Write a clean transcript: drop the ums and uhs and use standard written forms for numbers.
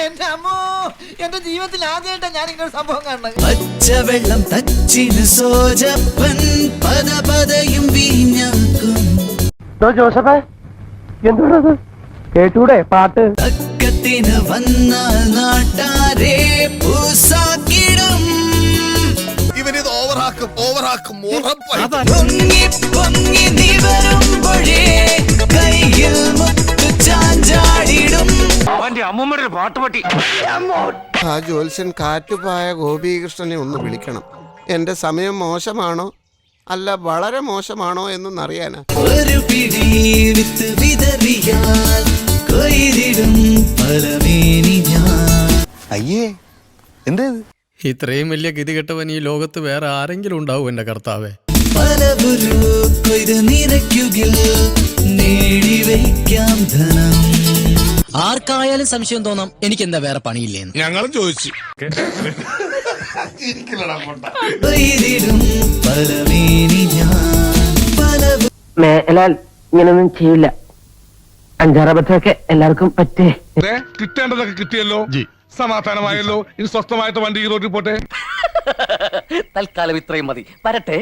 എന്റെ അമ്മോ, എന്റെ ജീവിതത്തിൽ ആദ്യമായിട്ടാണ് ഞാൻ ഇങ്ങനെ സംഭവം കാണുന്നത്. പച്ചവെള്ളം തച്ചിന് സോജപ്പൻ പദപദയും വീഞ്ഞാക്കും. ജോസഫേ, എന്തുകൊണ്ടത് കേട്ടൂടെ പാട്ട്? തക്കത്തിന് വന്നാൽ നാട്ടാരെ പൂസാക്കിടും. ഇവനിത് ഓവറാക്കും പൊങ്ങി പൊങ്ങി നീ വരുമ്പോഴേ കൈയിൽ മുത്തു ചാഞ്ചാടിടും. അമ്മൂമ്മയുടെ പാട്ടുപട്ടി. ആ ജ്യോത്സ്യൻ കാറ്റുപായ ഗോപീകൃഷ്ണനെ ഒന്ന് വിളിക്കണം. എന്റെ സമയം മോശമാണോ അല്ല വളരെ മോശമാണോ എന്നറിയാനാ. ഒരു പിടി വിത്ത് വിതറിയാൽ കൊയ്തിടും പലമേനി ഞാൻ. അയ്യേ, എന്താ ഇത്രയും വലിയ ഗതികെട്ടവൻ ഈ ലോകത്ത് വേറെ ആരെങ്കിലും ഉണ്ടാവും എന്റെ കർത്താവേ? പലവരു കൊയ്ത് നിറയ്ക്കുകിൽ നേടി വയ്ക്കാം ധനം. ആർക്കായാലും സംശയം തോന്നാം എനിക്ക് എന്താ വേറെ പണിയില്ലേന്ന്. ഞങ്ങളും ചോദിച്ചു. കൊയ്തിടും പലമേനി ഞാൻ. മേലാൽ ഇങ്ങനൊന്നും ചെയ്യില്ല. അഞ്ചാറബദ്ധമൊക്കെ എല്ലാവർക്കും പറ്റേ. കിട്ടേണ്ടതൊക്കെ കിട്ടിയല്ലോ, സമാധാനമായല്ലോ. ഇനി സ്വസ്ഥമായിട്ട് വണ്ടി റോഡിൽ പോട്ടെ. തൽക്കാലം ഇത്രയും മതി. വരട്ടെ.